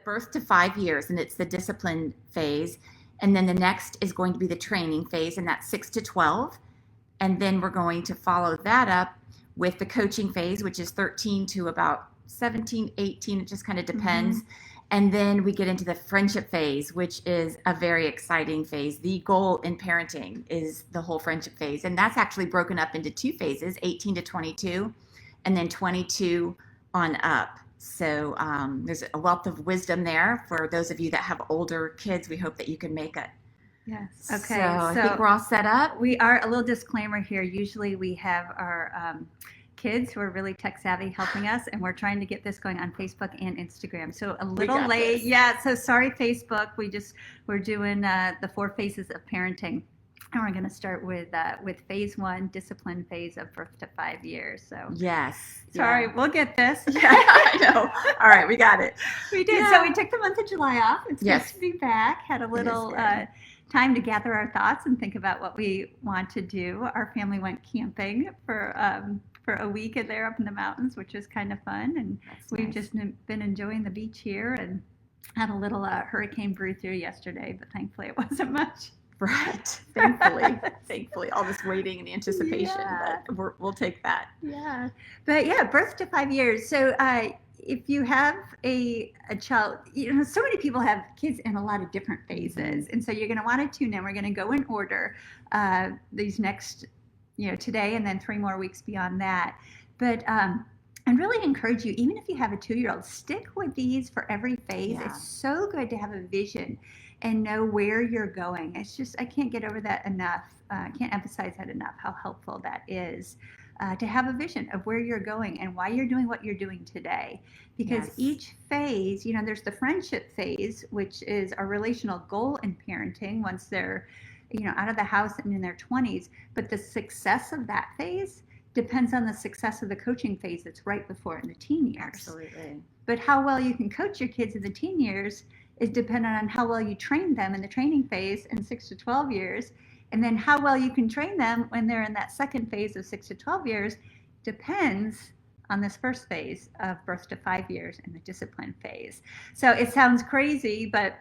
birth to 5 years, and it's the discipline phase. And then the next is going to be the training phase, and that's 6 to 12. And then we're going to follow that up with the coaching phase, which is 13 to about 17, 18. It just kind of depends. And then we get into the friendship phase, which is a very exciting phase. The goal in parenting is the whole friendship phase. And that's actually broken up into 2 phases, 18 to 22, and then 22 on up. So there's a wealth of wisdom there for those of you that have older kids. We hope that you can make it. Yes. Okay. So I think we're all set up. We are. A little disclaimer here. Usually we have our kids who are really tech savvy helping us, and we're trying to get this going on Facebook and Instagram. So a little late. Yeah. So sorry, Facebook. We're doing the 4 phases of parenting. And we're going to start with phase 1, discipline phase of birth to 5 years. So yes, sorry, we'll get this. Yeah, I know. All right, we got it. We did. Yeah. So we took the month of July off. It's Yes. good to be back. Had a little time to gather our thoughts and think about what we want to do. Our family went camping for a week there up in the mountains, which was kind of fun. And we've just been enjoying the beach here, and had a little hurricane brew through yesterday, but thankfully it wasn't much. Right. Thankfully, all this waiting and anticipation, but we'll take that. Yeah. But yeah, birth to 5 years. So if you have a child, so many people have kids in a lot of different phases. And so you're going to want to tune in. We're going to go in order these next, today and then 3 more weeks beyond that. But and really encourage you, even if you have a 2-year-old, stick with these for every phase. Yeah. It's so good to have a vision and know where you're going. It's just, I can't get over that enough. I can't emphasize that enough, how helpful that is to have a vision of where you're going and why you're doing what you're doing today. Because each phase, there's the friendship phase, which is a relational goal in parenting once they're, out of the house and in their 20s. But the success of that phase depends on the success of the coaching phase that's right before in the teen years. Absolutely. But how well you can coach your kids in the teen years is dependent on how well you train them in the training phase in 6 to 12 years. And then how well you can train them when they're in that second phase of 6 to 12 years depends on this first phase of birth to 5 years and the discipline phase. So it sounds crazy, but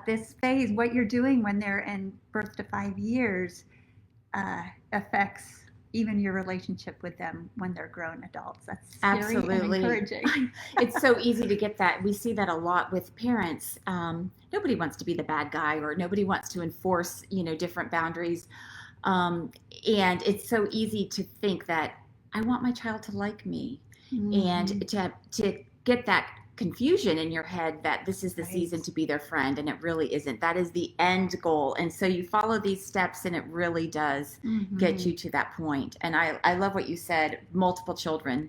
this phase, what you're doing when they're in birth to 5 years affects even your relationship with them when they're grown adults. That's scary and encouraging. It's so easy to get that. We see that a lot with parents. Nobody wants to be the bad guy, or nobody wants to enforce, different boundaries. And it's so easy to think that I want my child to like me, and to get that confusion in your head that this is the season to be their friend, and it really isn't. That is the end goal. And so you follow these steps, and it really does get you to that point. And I love what you said, multiple children.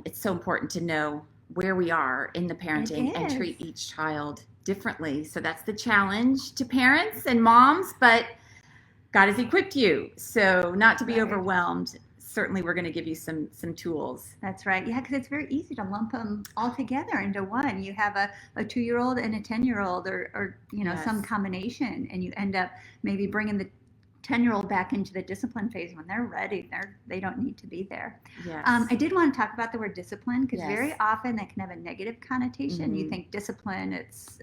It's so important to know where we are in the parenting and treat each child differently. So that's the challenge to parents and moms, but God has equipped you, so not to be overwhelmed. Certainly we're going to give you some tools. That's right. Yeah, because it's very easy to lump them all together into one. You have a 2-year-old and a 10-year-old or some combination, and you end up maybe bringing the 10-year-old back into the discipline phase when they're ready. They don't need to be there. Yes. I did want to talk about the word discipline, because very often that can have a negative connotation. You think discipline, it's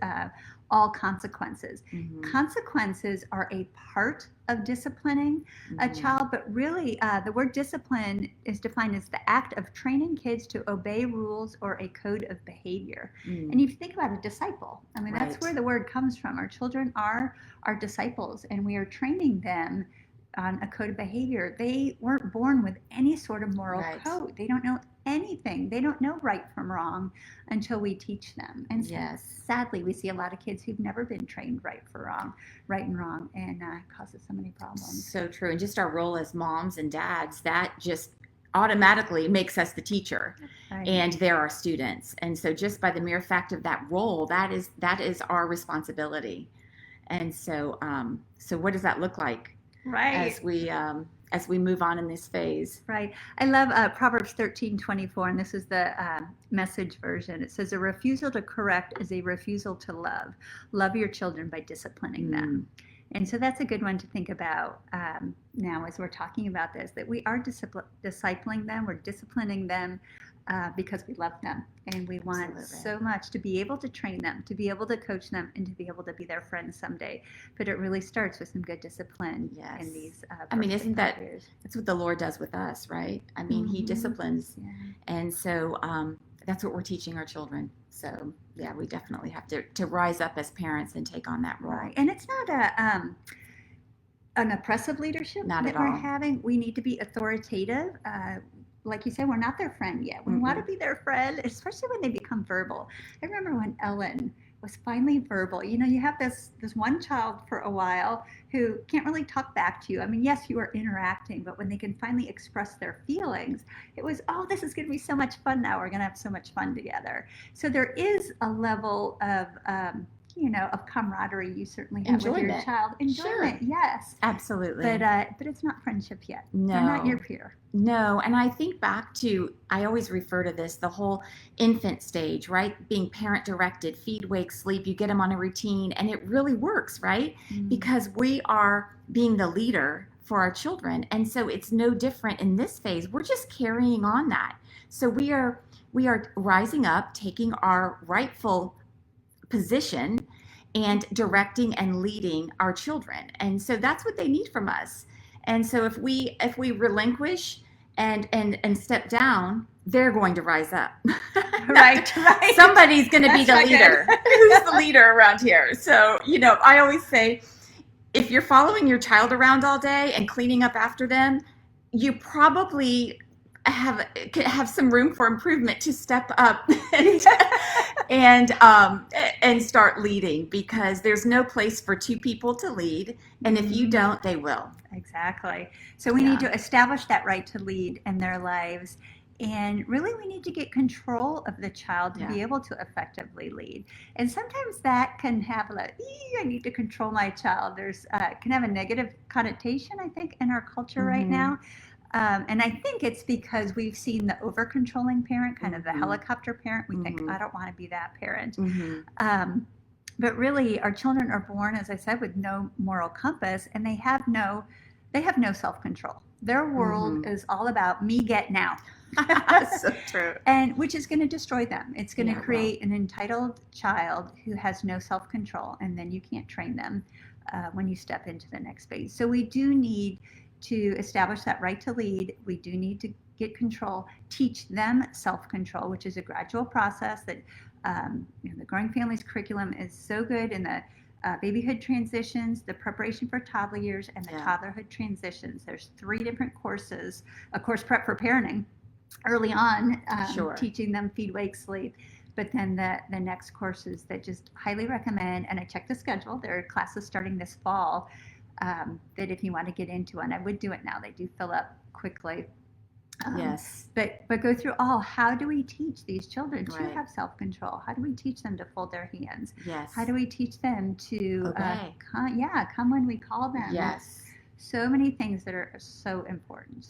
all consequences. Consequences are a part of disciplining a child, but really the word discipline is defined as the act of training kids to obey rules or a code of behavior. And if you think about a disciple, I mean, that's where the word comes from. Our children are our disciples, and we are training them on a code of behavior. They weren't born with any sort of moral code. They don't know anything. They don't know right from wrong until we teach them. And sadly, we see a lot of kids who've never been trained right and wrong, and causes so many problems. So true. And just our role as moms and dads, that just automatically makes us the teacher, and they're our students. And so just by the mere fact of that role, that is our responsibility. And so so what does that look like as we move on in this phase? Right. I love Proverbs 13:24, and this is the Message version. It says, a refusal to correct is a refusal to love. Love your children by disciplining them. And so that's a good one to think about now as we're talking about this, that we are discipling them, we're disciplining them because we love them and we want Absolutely. so much to be able to train them, to be able to coach them, and to be able to be their friends someday. But it really starts with some good discipline Yes. in these I mean, birth to isn't 5 that years. that's what the Lord does with us, right? I mean, He Mhm. disciplines, Yeah. and so that's what we're teaching our children. So yeah, we definitely have to rise up as parents and take on that role. Right. And it's not an oppressive leadership Not that at we're all. having. We need to be authoritative. Like you said, we're not their friend yet. We want to be their friend, especially when they become verbal. I remember when Ellen was finally verbal. You know, you have this one child for a while who can't really talk back to you. I mean, yes, you are interacting, but when they can finally express their feelings, it was, oh, this is going to be so much fun now. We're going to have so much fun together. So there is a level of of camaraderie you certainly have with your Enjoyment. child. Enjoyment, Sure. yes. Absolutely. But it's not friendship yet. They're not your No. peer. No, and I think back to, I always refer to this, the whole infant stage, right? Being parent directed, feed, wake, sleep, you get them on a routine, and it really works, right? Because we are being the leader for our children. And so it's no different in this phase. We're just carrying on that. So we are rising up, taking our rightful position and directing and leading our children. And so that's what they need from us. And so if we relinquish and step down, they're going to rise up. Right. Somebody's going to be That's the not good. leader. Who's the leader around here? So, I always say, if you're following your child around all day and cleaning up after them, you probably have some room for improvement to step up and start leading, because there's no place for two people to lead, and if you don't, they will. Exactly. So we need to establish that right to lead in their lives. And really, we need to get control of the child to be able to effectively lead. And sometimes that can have I need to control my child. There's can have a negative connotation, I think, in our culture right now. And I think it's because we've seen the over controlling parent, kind of the helicopter parent. We think, I don't want to be that parent. But really, our children are born, as I said, with no moral compass, and they have no self-control. Their world is all about me get now. So true. And which is going to destroy them. It's going to create an entitled child who has no self-control, and then you can't train them when you step into the next phase. So we do need to establish that right to lead. We do need to get control, teach them self-control, which is a gradual process that the Growing Families curriculum is so good in the babyhood transitions, the preparation for toddler years, and the toddlerhood transitions. There's 3 different courses, a course prep for parenting early on, teaching them feed, wake, sleep. But then the next courses that just highly recommend, and I checked the schedule, there are classes starting this fall that if you want to get into, and I would do it now, they do fill up quickly. Yes. But go through how do we teach these children to have self-control? How do we teach them to fold their hands? Yes. How do we teach them to obey? Come when we call them? Yes. So many things that are so important.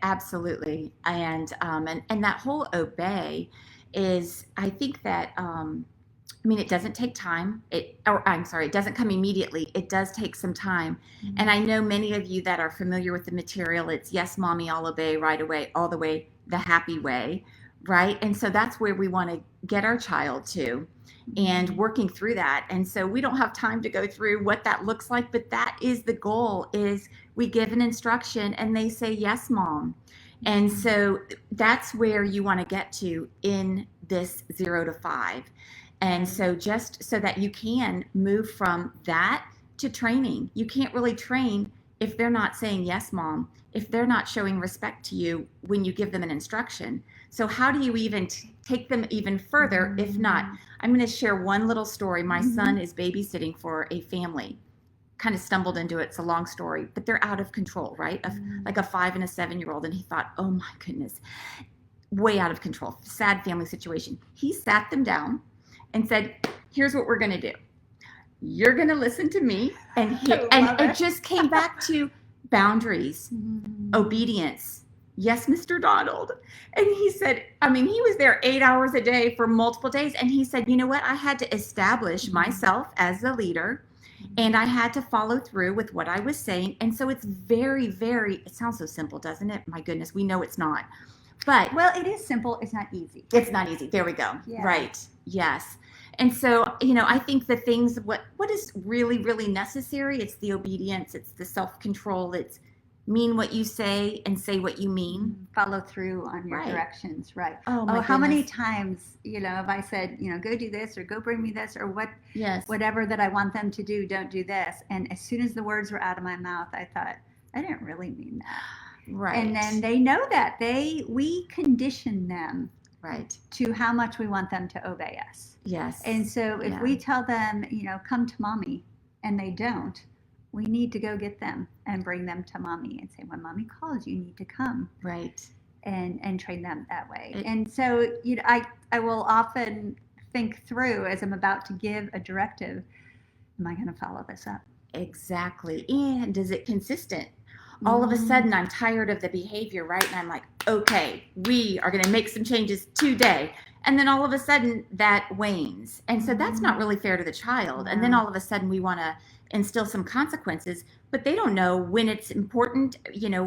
Absolutely. And that whole obey is, I think that, it doesn't take time. It doesn't come immediately. It does take some time. And I know many of you that are familiar with the material, it's yes, mommy, I'll obey right away, all the way, the happy way, right? And so that's where we want to get our child to, and working through that. And so we don't have time to go through what that looks like, but that is the goal, is we give an instruction and they say, yes, mom. And so that's where you want to get to in this 0 to 5. And so just so that you can move from that to training. You can't really train if they're not saying, yes, mom, if they're not showing respect to you when you give them an instruction. So how do you even take them even further if not? I'm going to share one little story. My son is babysitting for a family. Kind of stumbled into it. It's a long story, but they're out of control, right? Like a 5 and a 7-year-old. And he thought, oh my goodness, way out of control. Sad family situation. He sat them down and said, here's what we're going to do. You're going to listen to me. And it just came back to boundaries, obedience. Yes, Mr. Donald. And he said, he was there 8 hours a day for multiple days. And he said, you know what? I had to establish myself as the leader, and I had to follow through with what I was saying. And so it's very, very, it sounds so simple, doesn't it? My goodness, we know it's not. But well, it is simple. It's not easy. it's not easy. There we go. Yeah. Right. Yes. And so, I think the things, what is really, really necessary, it's the obedience, it's the self-control, it's mean what you say and say what you mean. Follow through on your Right. directions, right? Oh, my how many goodness. times, have I said, go do this or go bring me this or Yes. whatever that I want them to do, don't do this. And as soon as the words were out of my mouth, I thought, I didn't really mean that. Right. And then they know that we condition them Right. to how much we want them to obey us. Yes. And so if Yeah. we tell them, come to mommy, and they don't, we need to go get them and bring them to mommy and say, when mommy calls, you need to come. Right. And train them that way. And so, I will often think through as I'm about to give a directive, am I going to follow this up? Exactly. And is it consistent? All of a sudden, I'm tired of the behavior, right? And I'm like, okay, we are going to make some changes today. And then all of a sudden, that wanes. And so that's not really fair to the child. And then all of a sudden, we want to instill some consequences, but they don't know when it's important,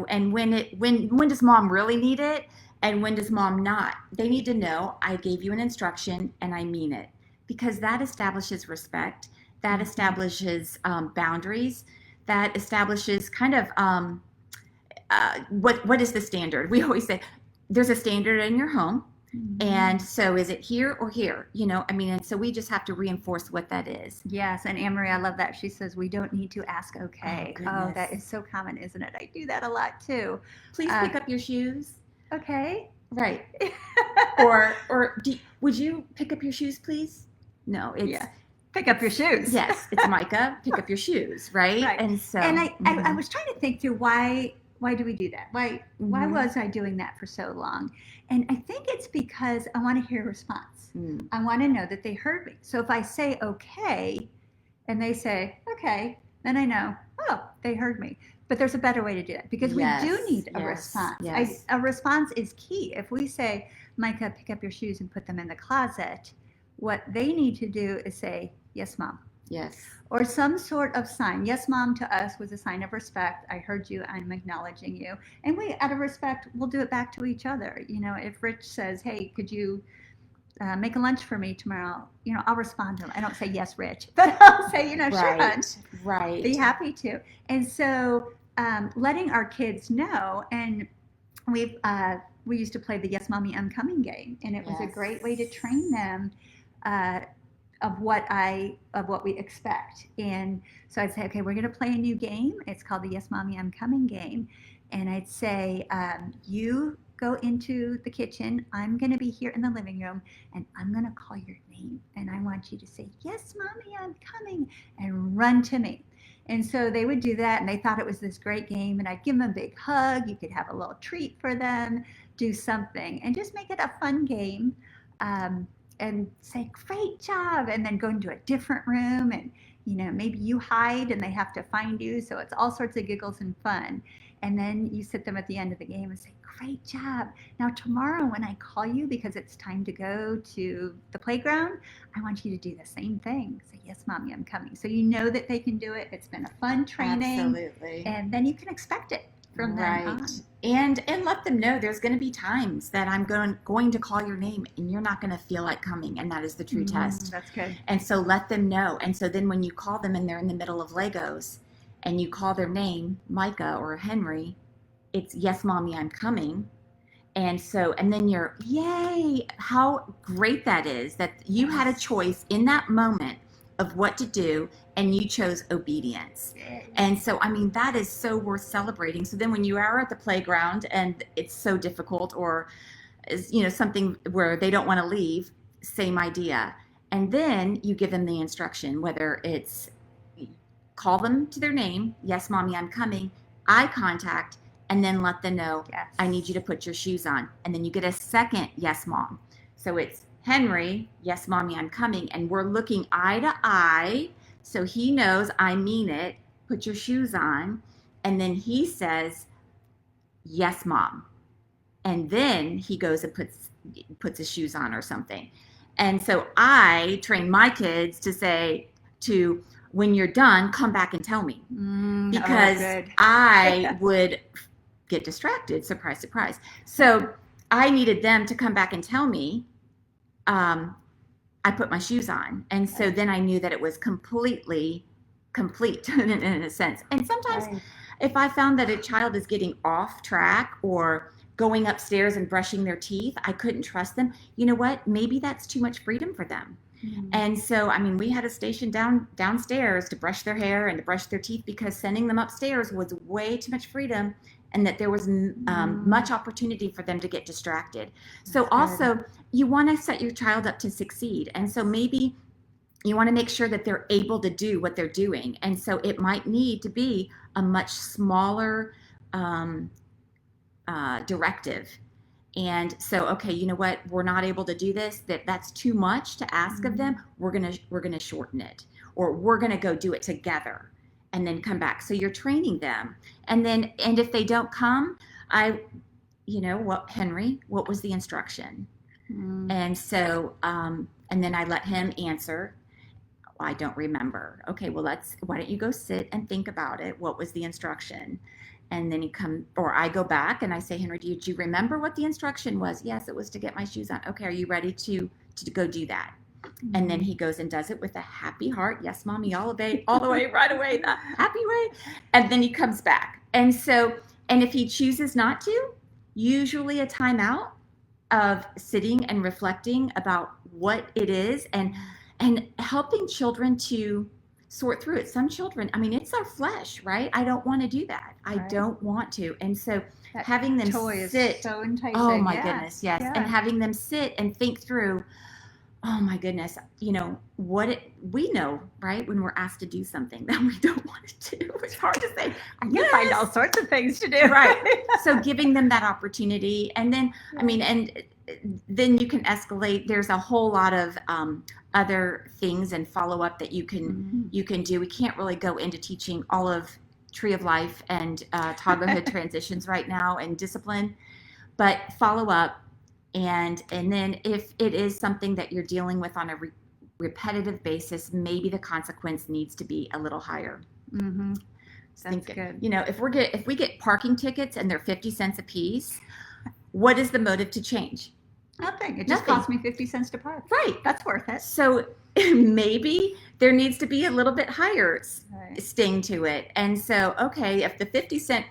and when does mom really need it and when does mom not. They need to know, I gave you an instruction and I mean it, because that establishes respect, that establishes boundaries, that establishes kind of what is the standard. We always say there's a standard in your home. And so is it here or here? And so we just have to reinforce what that is. Yes. And Anne Marie, I love that. She says, we don't need to ask okay. Oh, that is so common, isn't it? I do that a lot too. Please pick up your shoes. Okay. Right. or would you pick up your shoes, please? No, it's pick up your shoes. Yes, it's Micah, pick up your shoes, right? Right. And so I was trying to think through why do we do that? Why was I doing that for so long? And I think it's because I want to hear a response. I want to know that they heard me. So if I say okay, and they say okay, then I know, oh, they heard me. But there's a better way to do that, because we do need a response. Yes. A response is key. If we say, Micah, pick up your shoes and put them in the closet, what they need to do is say, yes, mom. Yes. Or some sort of sign. Yes, mom, to us was a sign of respect. I heard you. I'm acknowledging you. And we, out of respect, we'll do it back to each other. If Rich says, hey, could you make a lunch for me tomorrow? I'll respond to him. I don't say, yes, Rich, but I'll say, sure, hun. Right. Be happy to. And so letting our kids know, and we used to play the Yes, Mommy, I'm Coming game. And it was a great way to train them of what we expect. And so I'd say, okay, we're going to play a new game. It's called the Yes, Mommy, I'm Coming game. And I'd say, you go into the kitchen. I'm going to be here in the living room, and I'm going to call your name. And I want you to say, yes, Mommy, I'm coming, and run to me. And so they would do that, and they thought it was this great game. And I'd give them a big hug. You could have a little treat for them, do something, and just make it a fun game. And say, great job, and then go into a different room, and maybe you hide and they have to find you, so it's all sorts of giggles and fun. And then you sit them at the end of the game and say, great job. Now tomorrow when I call you because it's time to go to the playground, I want you to do the same thing. Say, yes, Mommy, I'm coming. So you know that they can do it. It's been a fun training. Absolutely. And then you can expect it from them on. And let them know there's going to be times that I'm going to call your name and you're not going to feel like coming, and that is the true test. That's good. And so let them know. And so then when you call them and they're in the middle of Legos and you call their name, Micah or Henry, it's yes, Mommy, I'm coming. And then you're, yay, how great that is that you had a choice in that moment of what to do, and you chose obedience. And so, that is so worth celebrating. So then when you are at the playground and it's so difficult, or is, something where they don't want to leave, same idea. And then you give them the instruction, whether it's call them to their name, yes, Mommy, I'm coming, eye contact, and then let them know, yes, I need you to put your shoes on. And then you get a second, yes, Mom. So it's Henry, yes, Mommy, I'm coming. And we're looking eye to eye. So he knows I mean it. Put your shoes on. And then he says, yes, Mom. And then he goes and puts his shoes on or something. And so I train my kids to say when you're done, come back and tell me. Because I would get distracted. Surprise, surprise. So I needed them to come back and tell me, I put my shoes on. And so then I knew that it was completely complete in a sense. And sometimes if I found that a child is getting off track or going upstairs and brushing their teeth, I couldn't trust them. You know what? Maybe that's too much freedom for them. And so, I mean, we had a station downstairs to brush their hair and to brush their teeth because sending them upstairs was way too much freedom, and that there was much opportunity for them to get distracted. So also, you want to set your child up to succeed. And so maybe you want to make sure that they're able to do what they're doing. And so it might need to be a much smaller directive. And so, okay, you know what? We're not able to do this. That's too much to ask of them. We're gonna shorten it, or we're gonna go do it together, and then come back. So you're training them, and if they don't come, Henry, what was the instruction? And so, and then I let him answer. I don't remember. Okay, well, why don't you go sit and think about it? What was the instruction? And then I go back and I say, Henry, did you remember what the instruction was? Yes, it was to get my shoes on. Okay, are you ready to go do that? And then he goes and does it with a happy heart. Yes, Mommy, I'll obey all the way, right away, the happy way. And then he comes back. And so, and if he chooses not to, usually a timeout of sitting and reflecting about what it is and helping children to sort through it. Some children, I mean, it's our flesh, right? I don't want to do that. I don't want to. And so that having them sit. Is so enticing. Oh my goodness, yes. Yeah. And having them sit and think through, oh my goodness, we know, right? When we're asked to do something that we don't want to do, it's hard to say. I can find all sorts of things to do. Right. So giving them that opportunity. And then, then you can escalate. There's a whole lot of other things and follow up that you can do. We can't really go into teaching all of Tree of Life and toddlerhood transitions right now and discipline, but follow up. And then if it is something that you're dealing with on a repetitive basis, maybe the consequence needs to be a little higher. That's good. If we get parking tickets and they're 50 cents a piece, what is the motive to change? Nothing. It just cost me 50 cents to park. Right. That's worth it. So maybe there needs to be a little bit higher sting to it. And so, okay, if the 50-cent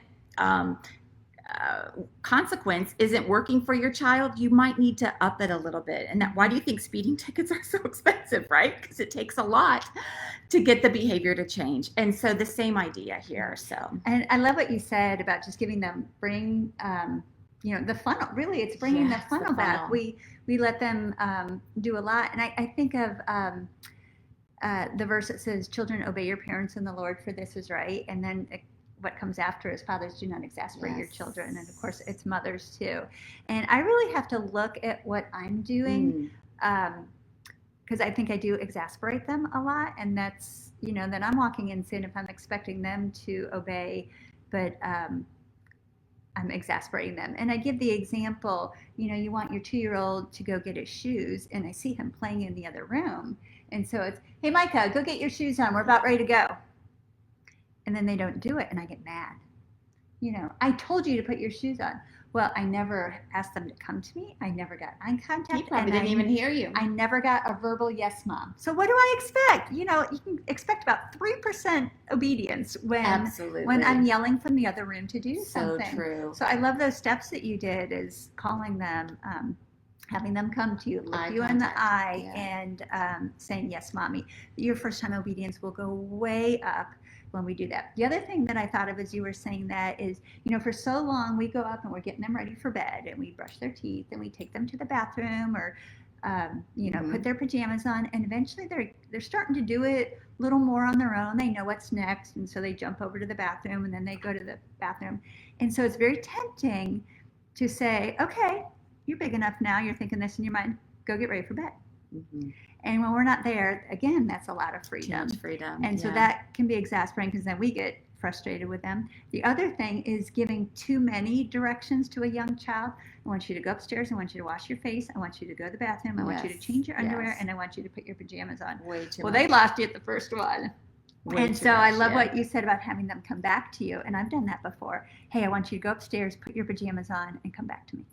consequence isn't working for your child, you might need to up it a little bit. And why do you think speeding tickets are so expensive, right? Because it takes a lot to get the behavior to change. And so the same idea here. So, and I love what you said about just giving them, the funnel. Really, it's bringing the funnel back. We let them do a lot. And I think of the verse that says, children, obey your parents in the Lord, for this is right. And then what comes after is, fathers, do not exasperate your children. And of course, it's mothers too. And I really have to look at what I'm doing because I think I do exasperate them a lot. And that's, then I'm walking in sin if I'm expecting them to obey, but I'm exasperating them. And I give the example, you want your 2-year-old to go get his shoes, and I see him playing in the other room. And so it's, hey, Micah, go get your shoes on. We're about ready to go. And then they don't do it, and I get mad. I told you to put your shoes on. Well, I never asked them to come to me. I never got eye contact. He probably didn't even hear you. I never got a verbal yes, Mom. So what do I expect? You can expect about 3% obedience when I'm yelling from the other room to do something. So true. So I love those steps that you did, is calling them, having them come to you, look you in the eye, and saying, yes, Mommy. Your first time obedience will go way up when we do that. The other thing that I thought of as you were saying that is, for so long we go up and we're getting them ready for bed, and we brush their teeth and we take them to the bathroom, or put their pajamas on, and eventually they're starting to do it a little more on their own. They know what's next, and so they jump over to the bathroom, and then they go to the bathroom. And so it's very tempting to say, okay, you're big enough now, you're thinking this in your mind, go get ready for bed. And when we're not there, again, that's a lot of freedom. And so that can be exasperating, because then we get frustrated with them. The other thing is giving too many directions to a young child. I want you to go upstairs. I want you to wash your face. I want you to go to the bathroom. I want you to change your underwear. And I want you to put your pajamas on. Way too much. They lost you at the first one. And so I love what you said about having them come back to you. And I've done that before. Hey, I want you to go upstairs, put your pajamas on, and come back to me.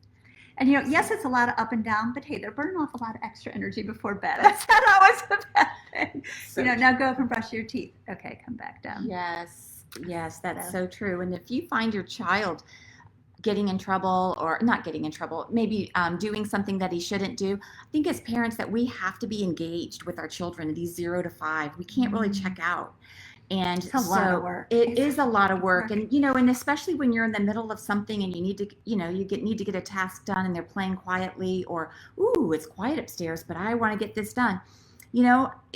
And yes, it's a lot of up and down, but hey, they're burning off a lot of extra energy before bed. That's not always a bad thing. So now go up and brush your teeth. Okay, come back down. Yes, that's so true. And if you find your child getting in trouble, or not getting in trouble, maybe doing something that he shouldn't do, I think as parents that we have to be engaged with our children, these 0 to 5. We can't really check out. And It's a lot of work. It is a lot of work. And, and especially when you're in the middle of something and you need to, need to get a task done and they're playing quietly, or, ooh, it's quiet upstairs, but I want to get this done.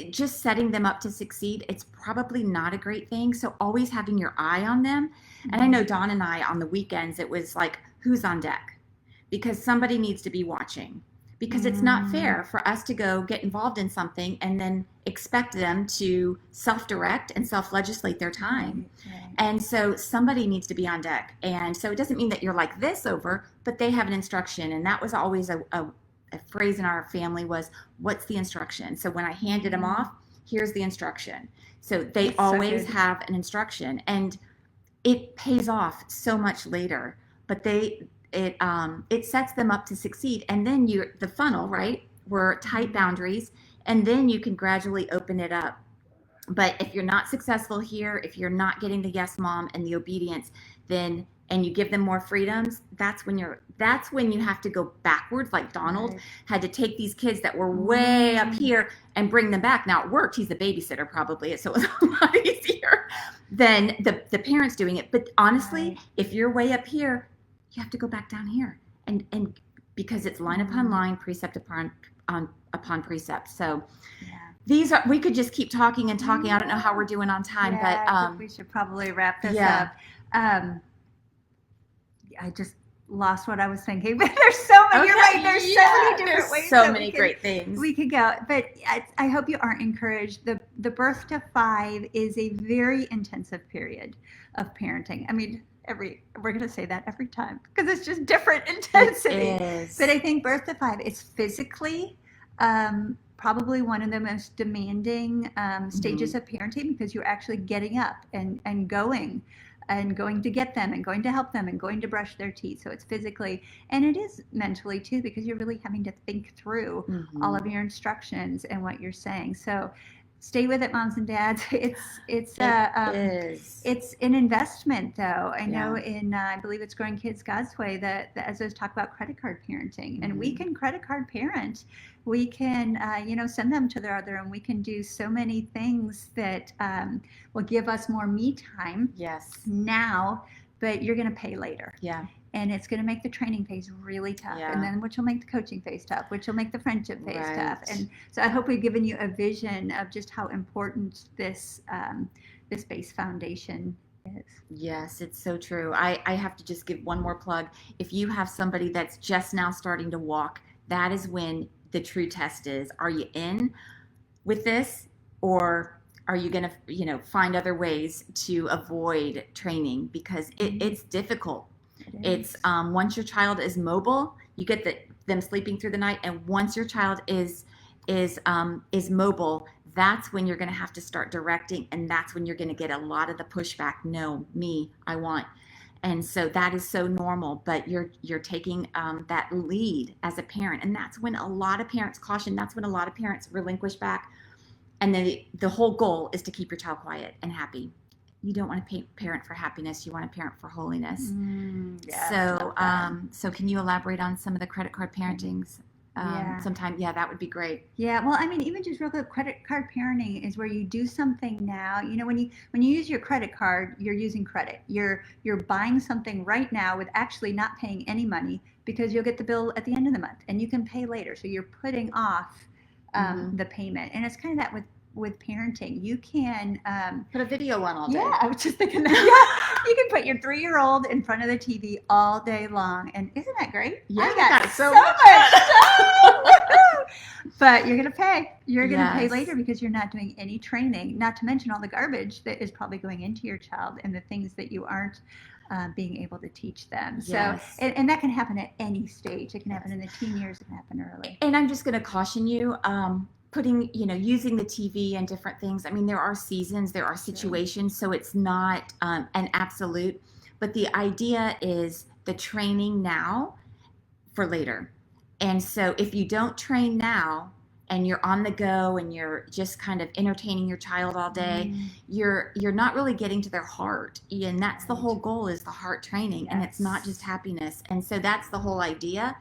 Just setting them up to succeed, it's probably not a great thing. So always having your eye on them. And I know Dawn and I, on the weekends, it was like, who's on deck? Because somebody needs to be watching. Because it's not fair for us to go get involved in something and then expect them to self-direct and self-legislate their time. Right. And so somebody needs to be on deck. And so it doesn't mean that you're like this over, but they have an instruction. And that was always a phrase in our family was, what's the instruction? So when I handed them off, here's the instruction. So they That's always so have an instruction. And it pays off so much later. But it sets them up to succeed. And then the funnel, right? We're tight boundaries, and then you can gradually open it up. But if you're not successful here, if you're not getting the yes mom and the obedience, then and you give them more freedoms, that's when you have to go backwards, like Donald had to take these kids that were way up here and bring them back. Now it worked. He's the babysitter probably, so it was a lot easier than the parents doing it. But honestly, if you're way up here, you have to go back down here, and because it's line upon line, precept upon precept. So we could just keep talking and talking. I don't know how we're doing on time, but I think we should probably wrap this up. I just lost what I was thinking, but there's so many. You're right. There's so many different ways. So many great things we could go. But I hope you aren't encouraged. The birth to 5 is a very intensive period of parenting. I mean, we're going to say that every time because it's just different intensity. It is. But I think birth to 5 is physically probably one of the most demanding stages of parenting, because you're actually getting up and going to get them and going to help them and going to brush their teeth. So it's physically, and it is mentally too, because you're really having to think through all of your instructions and what you're saying. So stay with it, moms and dads. It's an investment, though. I know I believe it's Growing Kids God's Way that as those talk about credit card parenting, and we can credit card parent. We can send them to their other, and we can do so many things that will give us more me time. Now, but you're going to pay later. And it's going to make the training phase really tough, and then which will make the coaching phase tough, which will make the friendship phase tough. And so I hope we've given you a vision of just how important this base foundation is. Yes, it's so true. I have to just give one more plug. If you have somebody that's just now starting to walk, that is when the true test is. Are you in with this, or are you going to find other ways to avoid training? Because it's difficult. It's once your child is mobile, you get them sleeping through the night, and once your child is mobile, that's when you're going to have to start directing, and that's when you're going to get a lot of the pushback. No, me, I want. And so that is so normal, but you're taking that lead as a parent, and that's when a lot of parents caution. That's when a lot of parents relinquish back, and then the whole goal is to keep your child quiet and happy. You don't want to parent for happiness. You want to parent for holiness. So can you elaborate on some of the credit card parentings? Sometime, that would be great. Well, I mean, even just real quick, credit card parenting is where you do something now. When you use your credit card, you're using credit. You're buying something right now with actually not paying any money, because you'll get the bill at the end of the month and you can pay later. So you're putting off the payment, and it's kind of that with parenting. You can put a video on all day. I was just thinking that. You can put your 3-year-old in front of the TV all day long, and isn't that great? I got so much fun. But you're gonna pay. You're gonna pay later because you're not doing any training. Not to mention all the garbage that is probably going into your child and the things that you aren't being able to teach them. So, and that can happen at any stage. It can happen in the teen years. It can happen early. And I'm just gonna caution you. Using the TV and different things. I mean, there are seasons, there are situations, so it's not an absolute. But the idea is the training now for later. And so if you don't train now and you're on the go and you're just kind of entertaining your child all day, you're not really getting to their heart. And that's the whole goal, is the heart training. And it's not just happiness. And so that's the whole idea,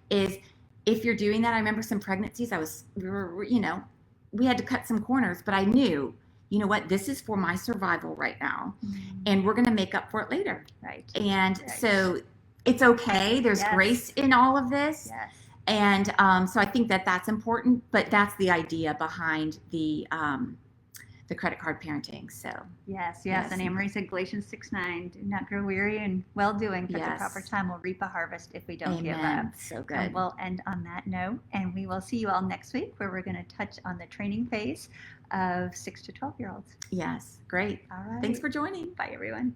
is if you're doing that. I remember some pregnancies, we had to cut some corners, but I knew, you know what, this is for my survival right now. And we're going to make up for it later. Right. And so it's okay. There's grace in all of this. Yes. And so I think that that's important, but that's the idea behind the credit card parenting. So yes. And Anne-Marie said Galatians 6:9, do not grow weary in well-doing, for the proper time will reap a harvest if we don't give up. So good. And we'll end on that note, and we will see you all next week, where we're going to touch on the training phase of 6 to 12-year-olds. Yes, great. All right. Thanks for joining. Bye, everyone.